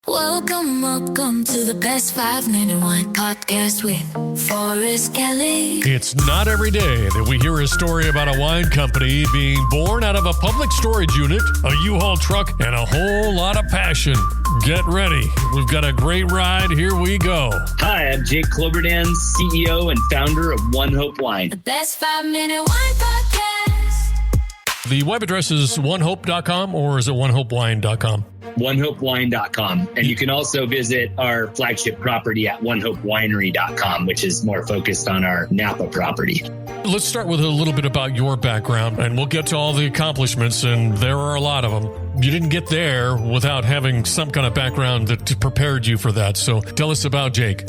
Welcome to the best 5-minute wine podcast with Forrest Kelly. It's not every day that we hear a story about a wine company being born out of a public storage unit, a U-Haul truck, and a whole lot of passion. Get ready. We've got a great ride. Here we go. Hi, I'm Jake Kloberdan, CEO and founder of ONEHOPE Wine. The best 5-minute wine podcast. The web address is onehope.com, or is it onehopewine.com? OneHopeWine.com. And you can also visit our flagship property at OneHopeWinery.com, which is more focused on our Napa property. Let's start with a little bit about your background, and we'll get to all the accomplishments, and there are a lot of them. You didn't get there without having some kind of background that prepared you for that. So tell us about Jake.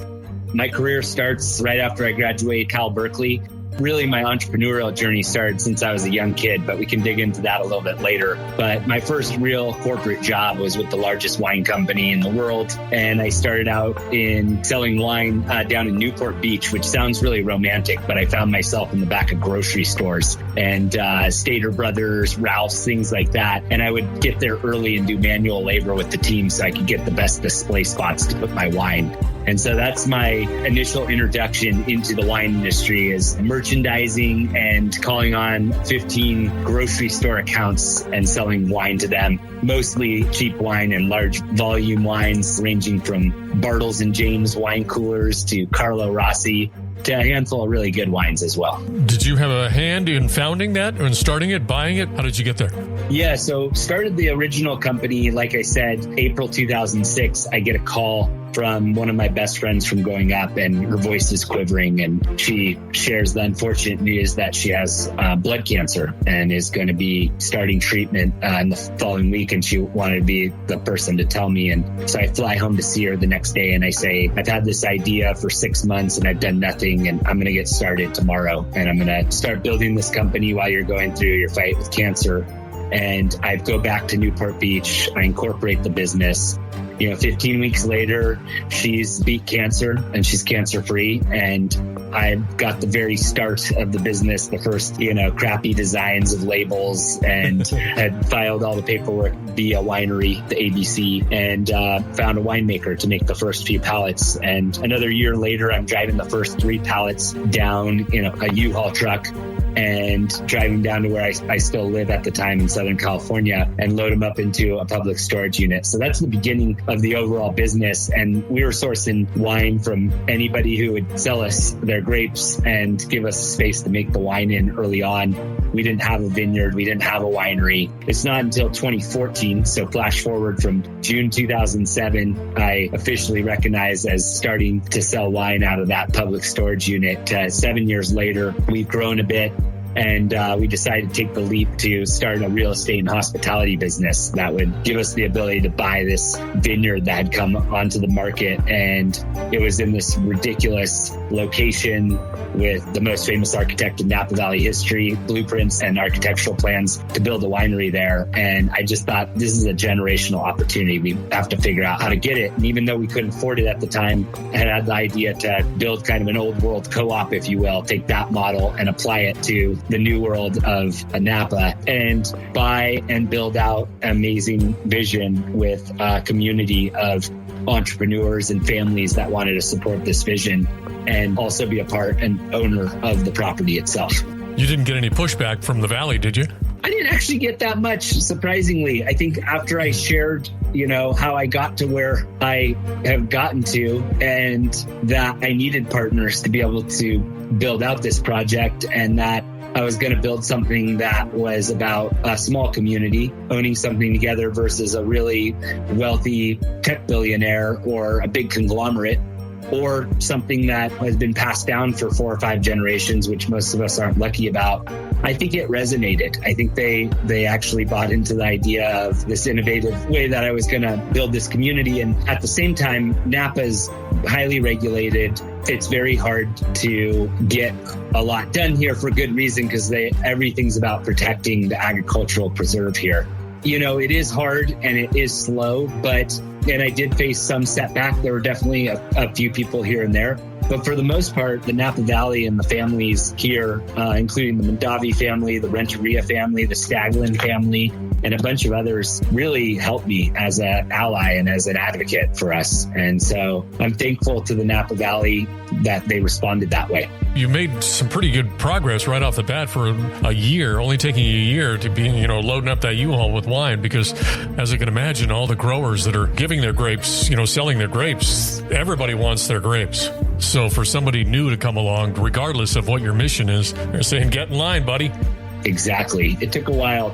My career starts right after I graduated Cal Berkeley. Really, my entrepreneurial journey started since I was a young kid, but we can dig into that a little bit later. But my first real corporate job was with the largest wine company in the world. And I started out in selling wine down in Newport Beach, which sounds really romantic, but I found myself in the back of grocery stores and Stater Brothers, Ralph's, things like that. And I would get there early and do manual labor with the team so I could get the best display spots to put my wine. And so that's my initial introduction into the wine industry, is merchandising and calling on 15 grocery store accounts and selling wine to them, mostly cheap wine and large volume wines ranging from Bartles and James wine coolers to Carlo Rossi to a handful of really good wines as well. Did you have a hand in founding that or in starting it, buying it? How did you get there? Yeah, so started the original company, like I said, April 2006. I get a call from one of my best friends from growing up, and her voice is quivering, and she shares the unfortunate news that she has blood cancer and is going to be starting treatment in the following week, and she wanted to be the person to tell me. And so I fly home to see her the next day, and I say, I've had this idea for 6 months and I've done nothing, and I'm going to get started tomorrow, and I'm going to start building this company while you're going through your fight with cancer. And I go back to Newport Beach, I incorporate the business. 15 weeks later, she's beat cancer and she's cancer free. And I got the very start of the business, the first, crappy designs of labels, and had filed all the paperwork via winery, the ABC, and found a winemaker to make the first few pallets. And another year later, I'm driving the first 3 pallets down in a U-Haul truck and driving down to where I still live at the time in Southern California and load them up into a public storage unit. So that's the beginning of the overall business. And we were sourcing wine from anybody who would sell us their grapes and give us space to make the wine in early on. We didn't have a vineyard. We didn't have a winery. It's not until 2014, so flash forward from June 2007, I officially recognized as starting to sell wine out of that public storage unit. 7 years later, we've grown a bit. And we decided to take the leap to start a real estate and hospitality business that would give us the ability to buy this vineyard that had come onto the market. And it was in this ridiculous location with the most famous architect in Napa Valley history, blueprints and architectural plans to build a winery there. And I just thought, this is a generational opportunity. We have to figure out how to get it. And even though we couldn't afford it at the time, I had the idea to build kind of an old world co-op, if you will, take that model and apply it to the new world of Napa and buy and build out an amazing vision with a community of entrepreneurs and families that wanted to support this vision and also be a part and owner of the property itself. You didn't get any pushback from the Valley, did you? I didn't actually get that much, surprisingly. I think after I shared, how I got to where I have gotten to, and that I needed partners to be able to build out this project, and that I was going to build something that was about a small community owning something together versus a really wealthy tech billionaire or a big conglomerate, or something that has been passed down for 4 or 5 generations, which most of us aren't lucky about. I think it resonated. I think they actually bought into the idea of this innovative way that I was going to build this community. And at the same time, Napa's highly regulated. It's very hard to get a lot done here for good reason, because everything's about protecting the agricultural preserve here. It is hard and it is slow, and I did face some setback. There were definitely a few people here and there. But for the most part, the Napa Valley and the families here, including the Mondavi family, the Renteria family, the Staglin family, and a bunch of others really helped me as an ally and as an advocate for us. And so I'm thankful to the Napa Valley that they responded that way. You made some pretty good progress right off the bat for a year, only taking you a year to be, loading up that U-Haul with wine, because as I can imagine, all the growers that are giving their grapes, selling their grapes, everybody wants their grapes. So for somebody new to come along, regardless of what your mission is, they're saying, get in line, buddy. Exactly. It took a while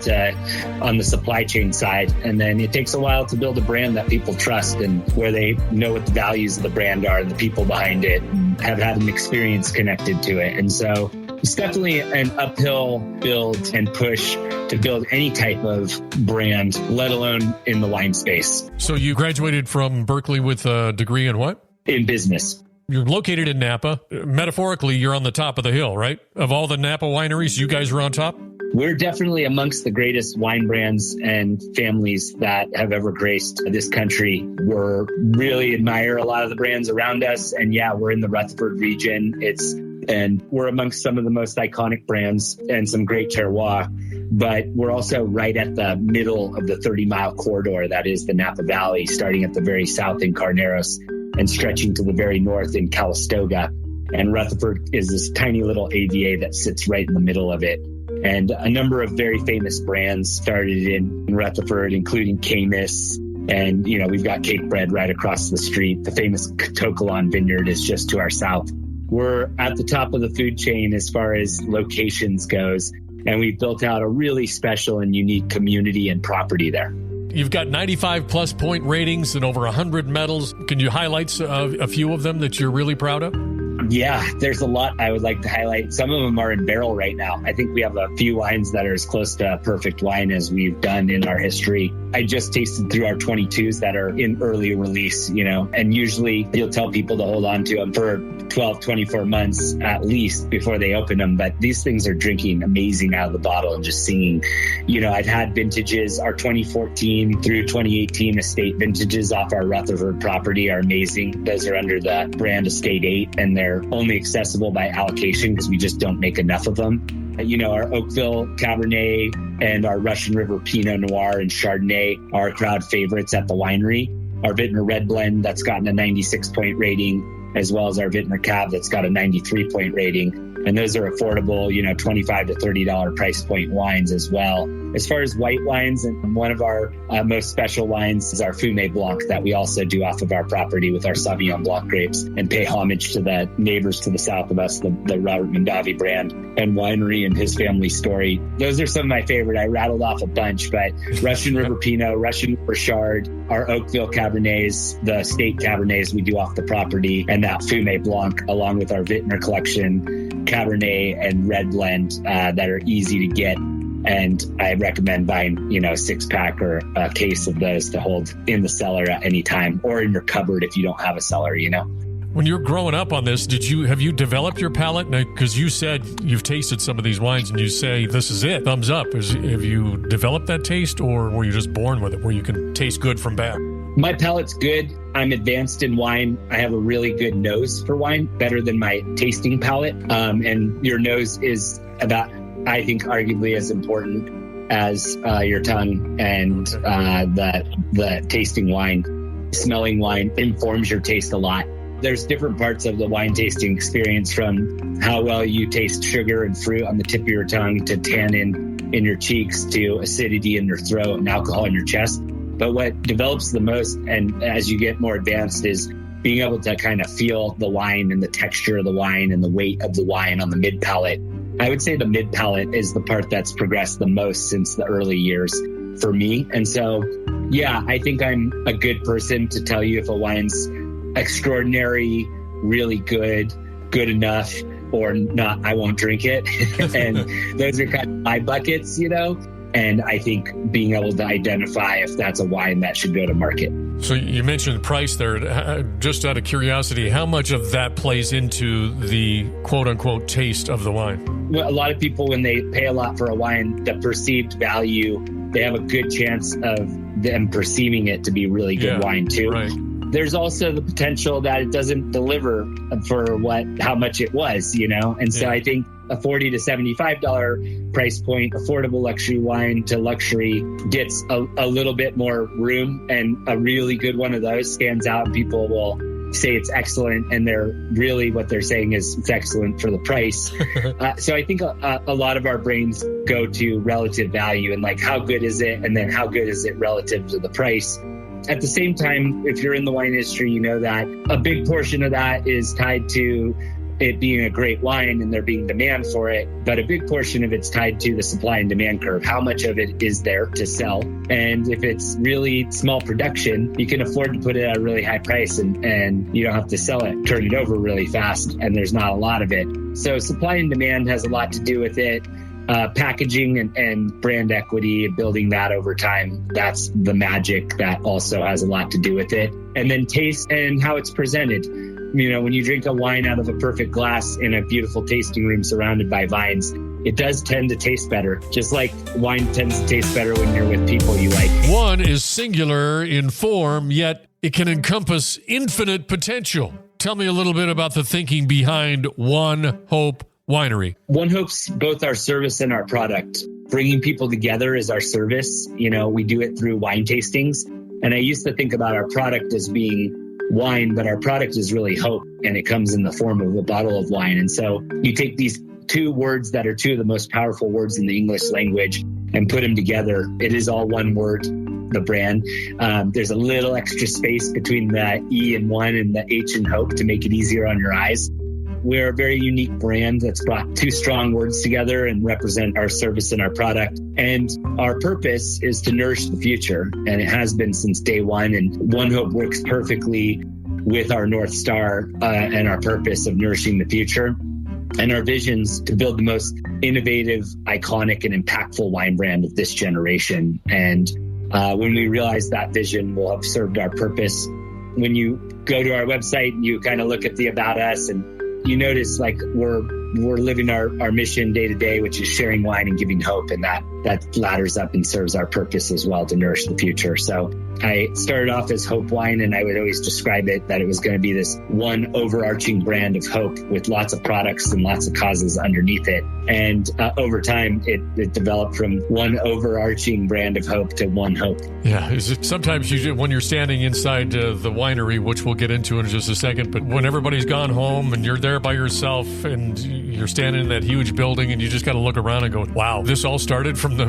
on the supply chain side, and then it takes a while to build a brand that people trust and where they know what the values of the brand are and the people behind it and have had an experience connected to it. And so it's definitely an uphill build and push to build any type of brand, let alone in the wine space. So you graduated from Berkeley with a degree in what? In business. You're located in Napa. Metaphorically, you're on the top of the hill, right? Of all the Napa wineries, you guys are on top? We're definitely amongst the greatest wine brands and families that have ever graced this country. We're really admire a lot of the brands around us. And yeah, we're in the Rutherford region. And we're amongst some of the most iconic brands and some great terroir. But we're also right at the middle of the 30-mile corridor that is the Napa Valley, starting at the very south in Carneros and stretching to the very north in Calistoga. And Rutherford is this tiny little AVA that sits right in the middle of it. And a number of very famous brands started in Rutherford, including Camus. And, we've got Cake Bread right across the street. The famous Tokalon Vineyard is just to our south. We're at the top of the food chain as far as locations goes. And we've built out a really special and unique community and property there. You've got 95 plus point ratings and over 100 medals. Can you highlight a few of them that you're really proud of? Yeah, there's a lot I would like to highlight. Some of them are in barrel right now. I think we have a few wines that are as close to perfect wine as we've done in our history. I just tasted through our 22s that are in early release, and usually you'll tell people to hold on to them for 12, 24 months at least before they open them. But these things are drinking amazing out of the bottle and just singing. I've had vintages, our 2014 through 2018 estate vintages off our Rutherford property are amazing. Those are under the brand Estate 8, and they're only accessible by allocation because we just don't make enough of them. Our Oakville Cabernet and our Russian River Pinot Noir and Chardonnay are crowd favorites at the winery. Our Vintner Red Blend that's gotten a 96-point rating, as well as our Vintner Cab that's got a 93-point rating. And those are affordable, $25 to $30 price point wines as well. As far as white wines, and one of our most special wines is our Fumé Blanc that we also do off of our property with our Sauvignon Blanc grapes and pay homage to the neighbors to the south of us, the Robert Mondavi brand and winery and his family story. Those are some of my favorite. I rattled off a bunch, but Russian River Pinot, Russian River Chard, our Oakville Cabernets, the state Cabernets we do off the property, and that Fumé Blanc, along with our Vintner collection, Cabernet and Red Blend that are easy to get. And I recommend buying, a 6-pack or a case of those to hold in the cellar at any time, or in your cupboard if you don't have a cellar, When you're growing up on this, have you developed your palate? Because you said you've tasted some of these wines and you say, this is it, thumbs up. Have you developed that taste, or were you just born with it where you can taste good from bad? My palate's good. I'm advanced in wine. I have a really good nose for wine, better than my tasting palate. And your nose is about, I think, arguably as important as your tongue and the tasting wine. Smelling wine informs your taste a lot. There's different parts of the wine tasting experience, from how well you taste sugar and fruit on the tip of your tongue to tannin in your cheeks to acidity in your throat and alcohol in your chest. But what develops the most, and as you get more advanced, is being able to kind of feel the wine and the texture of the wine and the weight of the wine on the mid palate. I would say the mid palate is the part that's progressed the most since the early years for me. And so, yeah, I think I'm a good person to tell you if a wine's extraordinary, really good enough, or not. I won't drink it. And those are kind of my buckets, And I think being able to identify if that's a wine that should go to market. So you mentioned price there. Just out of curiosity, how much of that plays into the quote-unquote taste of the wine? Well, a lot of people, when they pay a lot for a wine, the perceived value, they have a good chance of them perceiving it to be really good wine too. Right. there's also the potential that it doesn't deliver for how much it was, And so I think a $40 to $75 price point, affordable luxury wine to luxury gets a little bit more room, and a really good one of those stands out, and people will say it's excellent, and what they're saying is it's excellent for the price. So I think a lot of our brains go to relative value and like, how good is it? And then how good is it relative to the price? At the same time, if you're in the wine industry, you know that a big portion of that is tied to it being a great wine and there being demand for it. But a big portion of it's tied to the supply and demand curve. How much of it is there to sell? And if it's really small production, you can afford to put it at a really high price and you don't have to sell it, turn it over really fast, and there's not a lot of it. So supply and demand has a lot to do with it. Packaging and brand equity, building that over time, that's the magic that also has a lot to do with it. And then taste and how it's presented. When you drink a wine out of a perfect glass in a beautiful tasting room surrounded by vines, it does tend to taste better, just like wine tends to taste better when you're with people you like. One is singular in form, yet it can encompass infinite potential. Tell me a little bit about the thinking behind ONEHOPE Winery. ONEHOPE's both our service and our product. Bringing people together is our service. We do it through wine tastings. And I used to think about our product as being wine, but our product is really hope, and it comes in the form of a bottle of wine. And so you take these two words that are two of the most powerful words in the English language and put them together. It is all one word, the brand. There's a little extra space between the E and one and the H in hope to make it easier on your eyes. We're a very unique brand that's brought two strong words together and represent our service and our product. And our purpose is to nourish the future. And it has been since day one. And ONEHOPE works perfectly with our North Star and our purpose of nourishing the future. And our vision's to build the most innovative, iconic, and impactful wine brand of this generation. And when we realize that vision, we'll have served our purpose. When you go to our website and you kind of look at the About Us, and you notice like we're living our mission day to day, which is sharing wine and giving hope. And that ladders up and serves our purpose as well, to nourish the future. So I started off as Hope Wine, and I would always describe it that it was going to be this one overarching brand of hope with lots of products and lots of causes underneath it. And over time, it developed from one overarching brand of hope to ONEHOPE. Yeah, sometimes when you're standing inside the winery, which we'll get into in just a second, but when everybody's gone home and you're there by yourself and you're standing in that huge building and you just got to look around and go, wow, this all started from the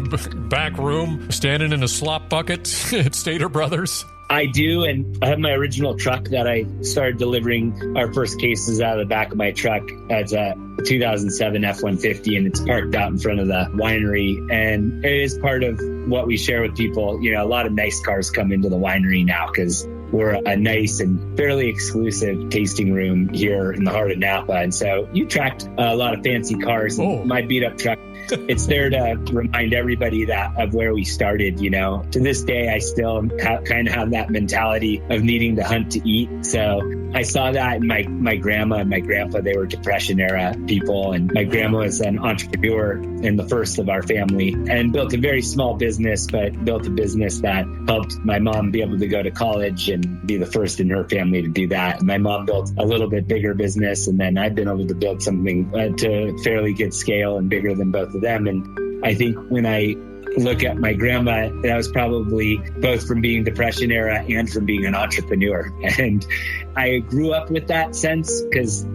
back room, standing in a slop bucket at Stater Brothers. I do, and I have my original truck that I started delivering our first cases out of the back of my truck. It's a 2007 F-150, and it's parked out in front of the winery. And it is part of what we share with people. A lot of nice cars come into the winery now because we're a nice and fairly exclusive tasting room here in the heart of Napa. And so you attract a lot of fancy cars. And my beat up truck, it's there to remind everybody of where we started. To this day, I still kind of have that mentality of needing to hunt to eat. So I saw that in my grandma and my grandpa. They were Depression era people, and my grandma was an entrepreneur and the first of our family, and built a very small business, but built a business that helped my mom be able to go to college and be the first in her family to do that. And my mom built a little bit bigger business, and then I've been able to build something to fairly good scale and bigger than both of them. And I think when I look at my grandma, that was probably both from being Depression era and from being an entrepreneur. And I grew up with that sense because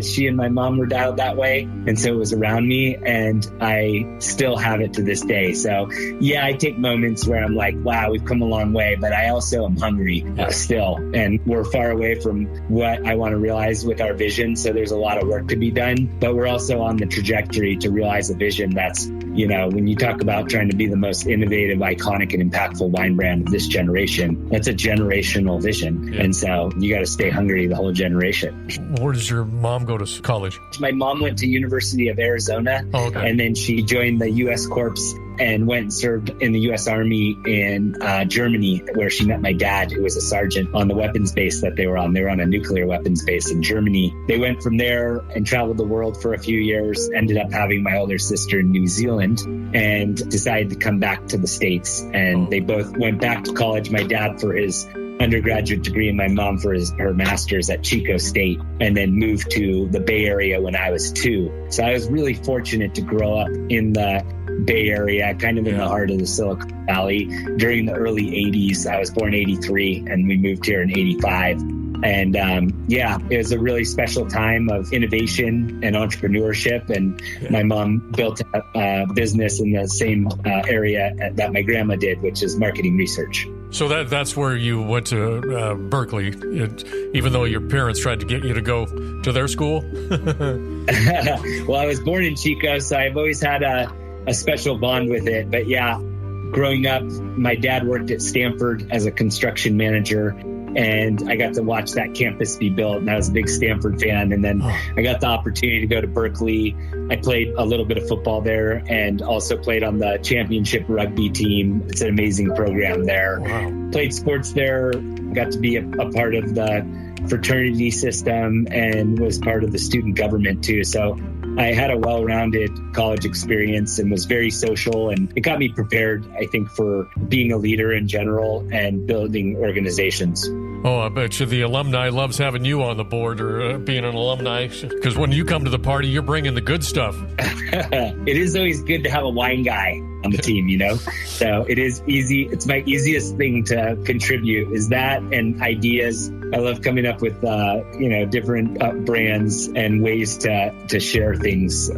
she and my mom were dialed that way. And so it was around me, and I still have it to this day. So yeah, I take moments where I'm like, wow, we've come a long way, but I also am hungry still. And we're far away from what I want to realize with our vision. So there's a lot of work to be done, but we're also on the trajectory to realize a vision that's, when you talk about trying to be the most innovative, iconic, and impactful wine brand of this generation, that's a generational vision. Yeah. And so you got to stay hungry the whole generation. Where does your mom go to college? My mom went to University of Arizona, and then she joined the U.S. Corps and went and served in the U.S. Army in Germany, where she met my dad, who was a sergeant on the weapons base that they were on. They were on a nuclear weapons base in Germany. They went from there and traveled the world for a few years, ended up having my older sister in New Zealand, and decided to come back to the States. And they both went back to college. My dad for his undergraduate degree and my mom for her master's at Chico State, and then moved to the Bay Area when I was 2. So I was really fortunate to grow up in the Bay Area, kind of in the heart of the Silicon Valley during the early 80s. I was born 83 and we moved here in 85. And it was a really special time of innovation and entrepreneurship. And my mom built a business in the same area that my grandma did, which is marketing research. So that's where you went to Berkeley, even though your parents tried to get you to go to their school? Well, I was born in Chico, so I've always had a special bond with it. But yeah, growing up, my dad worked at Stanford as a construction manager, and I got to watch that campus be built. And I was a big Stanford fan. And then I got the opportunity to go to Berkeley. I played a little bit of football there and also played on the championship rugby team. It's an amazing program there. Wow. Played sports there, got to be a part of the fraternity system and was part of the student government too. So I had a well-rounded college experience and was very social, and it got me prepared, I think, for being a leader in general and building organizations. Oh, I bet you the alumni loves having you on the board or being an alumni, because when you come to the party, you're bringing the good stuff. It is always good to have a wine guy on the team, So it is easy. It's my easiest thing to contribute is that and ideas. I love coming up with, different brands and ways to share things.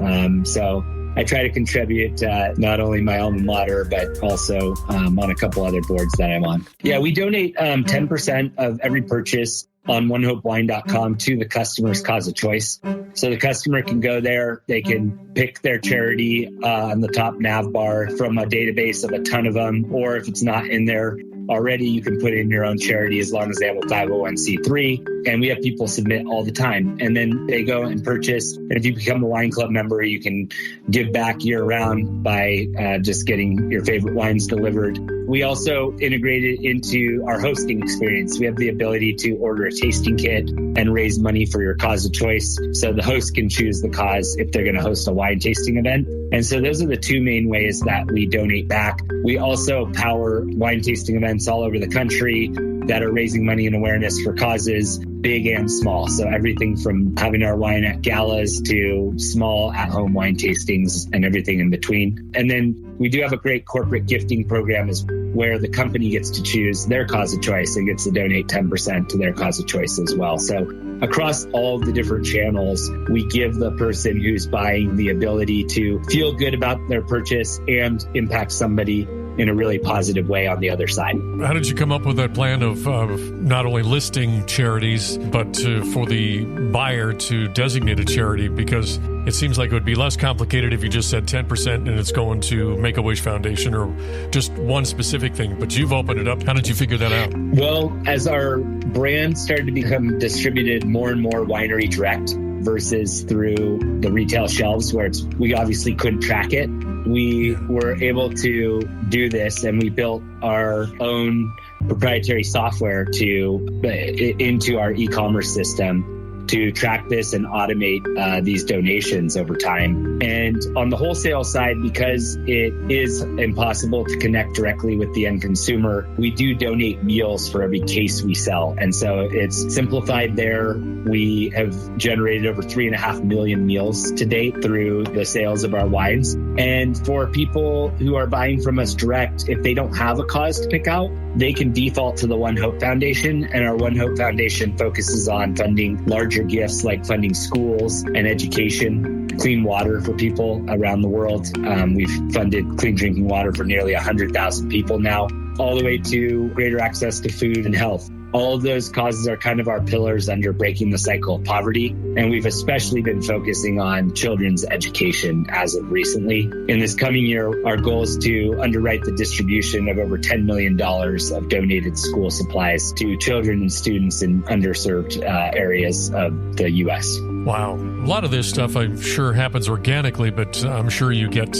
So I try to contribute not only my alma mater, but also on a couple other boards that I'm on. Yeah, we donate 10% of every purchase on ONEHOPEWine.com to the customer's cause of choice. So the customer can go there, they can pick their charity on the top nav bar from a database of a ton of them, or if it's not in there already, you can put in your own charity as long as they have a 501c3. And we have people submit all the time. And then they go and purchase. And if you become a wine club member, you can give back year round by just getting your favorite wines delivered. We also integrated into our hosting experience. We have the ability to order a tasting kit and raise money for your cause of choice. So the host can choose the cause if they're going to host a wine tasting event. And so those are the two main ways that we donate back. We also power wine tasting events all over the country that are raising money and awareness for causes, big and small. So everything from having our wine at galas to small at-home wine tastings and everything in between. And then we do have a great corporate gifting program where the company gets to choose their cause of choice and gets to donate 10% to their cause of choice as well. So across all the different channels, we give the person who's buying the ability to feel good about their purchase and impact somebody in a really positive way on the other side. How did you come up with that plan of not only listing charities, but for the buyer to designate a charity? Because it seems like it would be less complicated if you just said 10% and it's going to Make-A-Wish Foundation or just one specific thing. But you've opened it up. How did you figure that out? Well, as our brand started to become distributed more and more winery direct versus through the retail shelves where we obviously couldn't track it, we were able to do this, and we built our own proprietary software into our e-commerce system to track this and automate these donations over time. And on the wholesale side, because it is impossible to connect directly with the end consumer, we do donate meals for every case we sell. And so it's simplified there. We have generated over 3.5 million meals to date through the sales of our wines. And for people who are buying from us direct, if they don't have a cause to pick out, they can default to the One Hope Foundation. And our One Hope Foundation focuses on funding larger gifts like funding schools and education, clean water for people around the world. We've funded clean drinking water for nearly 100,000 people now, all the way to greater access to food and health. All of those causes are kind of our pillars under breaking the cycle of poverty. And we've especially been focusing on children's education as of recently. In this coming year, our goal is to underwrite the distribution of over $10 million of donated school supplies to children and students in underserved areas of the U.S. Wow. A lot of this stuff I'm sure happens organically, but I'm sure you get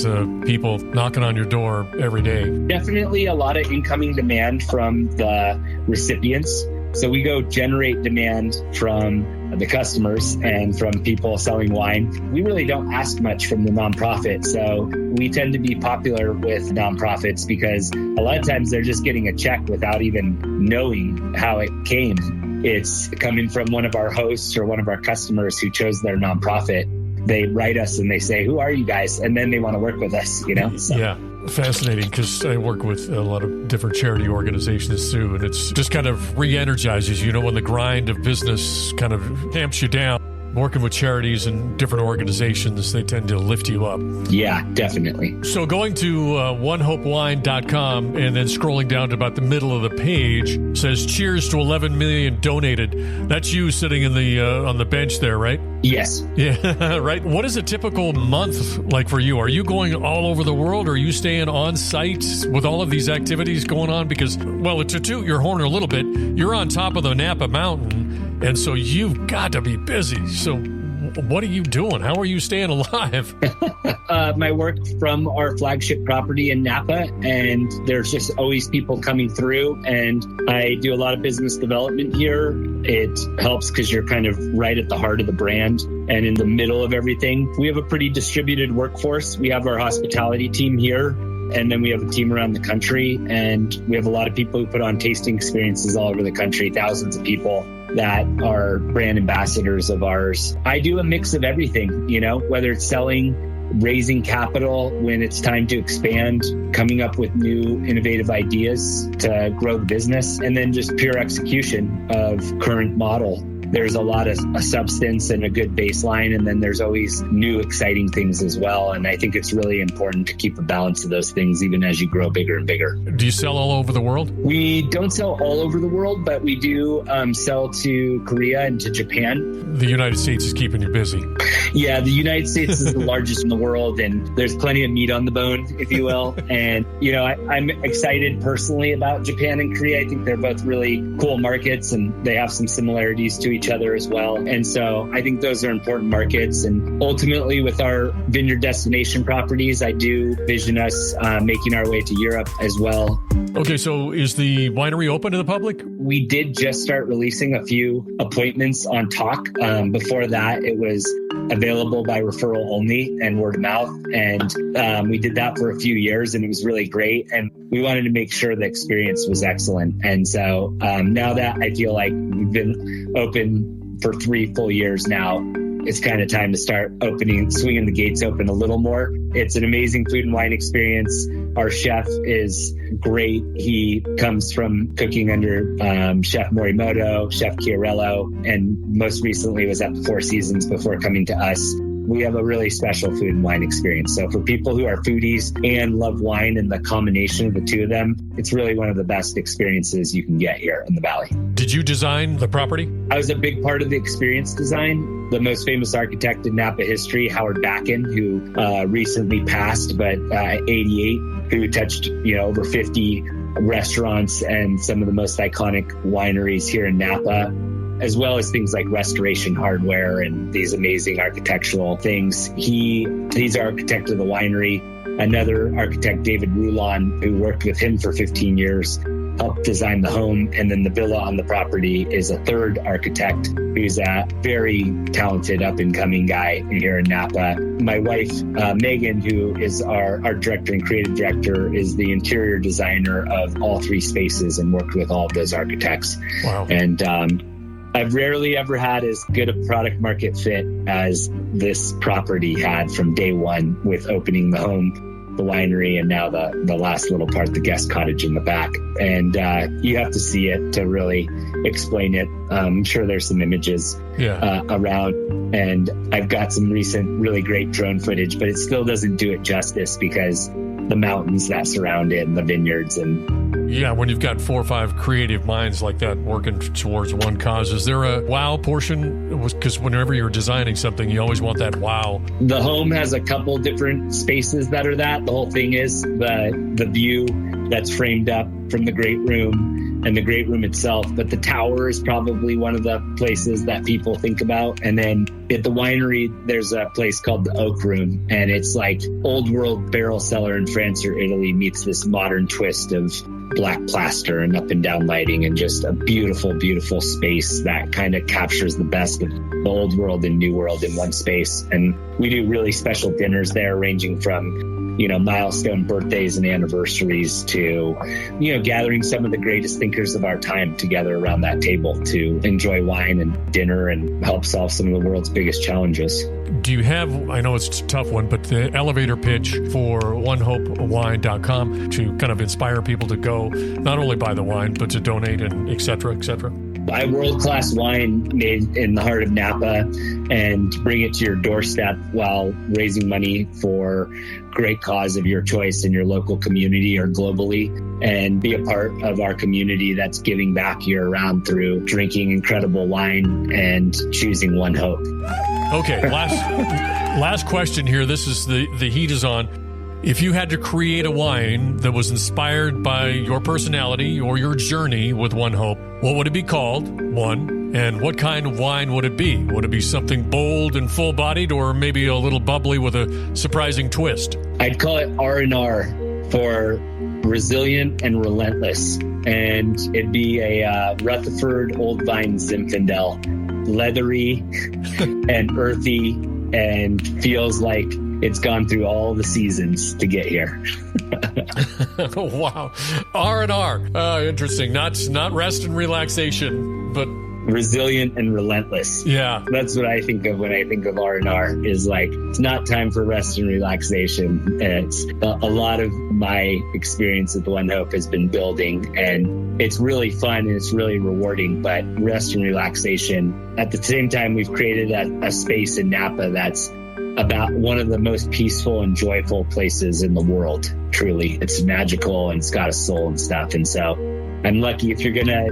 people knocking on your door every day. Definitely a lot of incoming demand from the recipients. So we go generate demand from the customers and from people selling wine. We really don't ask much from the nonprofit. So we tend to be popular with nonprofits because a lot of times they're just getting a check without even knowing how it came. It's coming from one of our hosts or one of our customers who chose their nonprofit. They write us and they say, who are you guys? And then they want to work with us, you know? So. Yeah. Fascinating, because I work with a lot of different charity organizations too, and it's just kind of re-energizes you, when the grind of business kind of amps you down. Working with charities and different organizations, they tend to lift you up. Yeah, definitely. So going to ONEHOPEWine.com and then scrolling down to about the middle of the page says, cheers to 11 million donated. That's you sitting in the on the bench there, right? Yes. Yeah, right. What is a typical month like for you? Are you going all over the world, or are you staying on site with all of these activities going on? Because, well, to toot your horn a little bit, you're on top of the Napa Mountain, and so you've got to be busy. So what are you doing? How are you staying alive? My work from our flagship property in Napa, and there's just always people coming through, and I do a lot of business development here. It helps because you're kind of right at the heart of the brand and in the middle of everything. We have a pretty distributed workforce. We have our hospitality team here, and then we have a team around the country, and we have a lot of people who put on tasting experiences all over the country, thousands of people that are brand ambassadors of ours. I do a mix of everything, whether it's selling, raising capital when it's time to expand, coming up with new innovative ideas to grow the business, and then just pure execution of current model. There's a lot of a substance and a good baseline, and then there's always new exciting things as well. And I think it's really important to keep a balance of those things even as you grow bigger and bigger. Do you sell all over the world? We don't sell all over the world, but we do sell to Korea and to Japan. The United States is keeping you busy. Yeah, the United States is the largest in the world, and there's plenty of meat on the bone, if you will. And, I'm excited personally about Japan and Korea. I think they're both really cool markets, and they have some similarities to each other as well. And so I think those are important markets. And ultimately, with our vineyard destination properties, I do vision us making our way to Europe as well. Okay, so is the winery open to the public? We did just start releasing a few appointments on Talk. Before that, it was available by referral only and word of mouth. And we did that for a few years, and it was really great. And we wanted to make sure the experience was excellent. And so now that I feel like we've been open for 3 full years now, it's kind of time to start swinging the gates open a little more. It's an amazing food and wine experience. Our chef is great. He comes from cooking under Chef Morimoto, Chef Chiarello, and most recently was at the Four Seasons before coming to us. We have a really special food and wine experience. So for people who are foodies and love wine and the combination of the two of them, it's really one of the best experiences you can get here in the Valley. Did you design the property? I was a big part of the experience design. The most famous architect in Napa history, Howard Backen, who recently passed, but 88, who touched over 50 restaurants and some of the most iconic wineries here in Napa, as well as things like restoration hardware and these amazing architectural things. He's our architect of the winery. Another architect, David Rulon, who worked with him for 15 years, helped design the home. And then the villa on the property is a third architect who's a very talented up-and-coming guy here in Napa. My wife, Megan, who is our art director and creative director, is the interior designer of all 3 spaces and worked with all of those architects. Wow. And I've rarely ever had as good a product market fit as this property had from day one, with opening the home, the winery, and now the last little part, the guest cottage in the back. And you have to see it to really explain it. I'm sure there's some images around, and I've got some recent really great drone footage, but it still doesn't do it justice because the mountains that surround it and the vineyards. And yeah, when you've got 4 or 5 creative minds like that working towards one cause, is there a wow portion? Because whenever you're designing something, you always want that wow. The home has a couple different spaces that are that. The whole thing is the view that's framed up from the great room and the great room itself. But the tower is probably one of the places that people think about. And then at the winery, there's a place called the Oak Room, and it's like old world barrel cellar in France or Italy meets this modern twist of black plaster and up and down lighting, and just a beautiful, beautiful space that kind of captures the best of the old world and new world in one space. And we do really special dinners there, ranging from milestone birthdays and anniversaries to, gathering some of the greatest thinkers of our time together around that table to enjoy wine and dinner and help solve some of the world's biggest challenges. Do you have, I know it's a tough one, but the elevator pitch for ONEHOPEWine.com to kind of inspire people to go not only buy the wine, but to donate and et cetera, et cetera? Buy world-class wine made in the heart of Napa and bring it to your doorstep while raising money for great cause of your choice in your local community or globally, and be a part of our community that's giving back year round through drinking incredible wine and choosing One Hope. Okay, last question here. This is the heat is on. If you had to create a wine that was inspired by your personality or your journey with One Hope, what would it be called? One. And what kind of wine would it be? Would it be something bold and full-bodied, or maybe a little bubbly with a surprising twist? I'd call it R&R for resilient and relentless. And it'd be a Rutherford Old Vine Zinfandel, leathery and earthy, and feels like it's gone through all the seasons to get here. Wow. R&R. Interesting. Not rest and relaxation, but resilient and relentless. Yeah. That's what I think of when I think of R&R, is like, it's not time for rest and relaxation. It's a lot of my experience at the One Hope has been building, and it's really fun and it's really rewarding, but rest and relaxation. At the same time, we've created a space in Napa that's about one of the most peaceful and joyful places in the world. Truly, it's magical and it's got a soul and stuff. And so I'm lucky. If you're gonna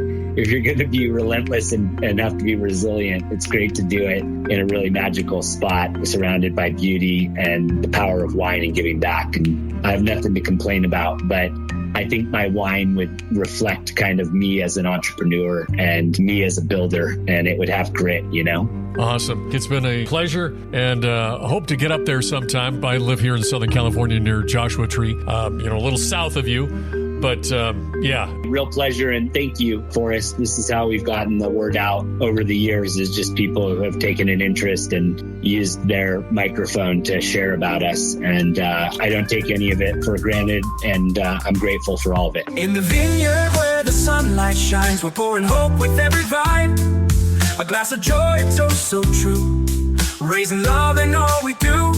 be relentless and have to be resilient, it's great to do it in a really magical spot, surrounded by beauty and the power of wine and giving back. And I have nothing to complain about, but I think my wine would reflect kind of me as an entrepreneur and me as a builder, and it would have grit, Awesome. It's been a pleasure, and I hope to get up there sometime. I live here in Southern California near Joshua Tree, a little south of you. But yeah. Real pleasure, and thank you, Forrest. This is how we've gotten the word out over the years, is just people who have taken an interest and used their microphone to share about us. And I don't take any of it for granted, and I'm grateful for all of it. In the vineyard where the sunlight shines, we're pouring hope with every vine. A glass of joy, it's oh so true. Raising love in all we do.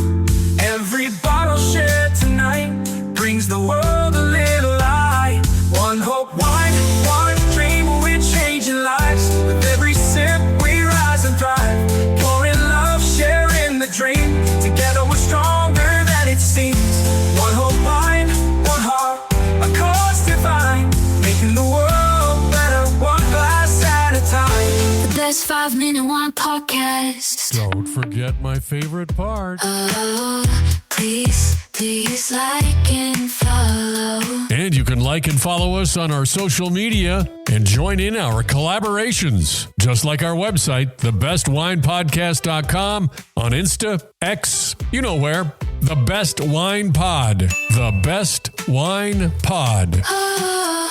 Every bottle shared tonight brings the world a little light. One hope wine, one dream, we're changing lives. With every sip we rise and thrive. Pouring love, sharing the dream. Together we're stronger than it seems. One hope wine, one heart, a cause divine. Making the world better, one glass at a time. The best 5-minute wine podcast. Don't forget my favorite part. Oh, please like and follow. And you can like and follow us on our social media and join in our collaborations. Just like our website, thebestwinepodcast.com, on Insta, X, you know where. The Best Wine Pod. The Best Wine Pod. Oh,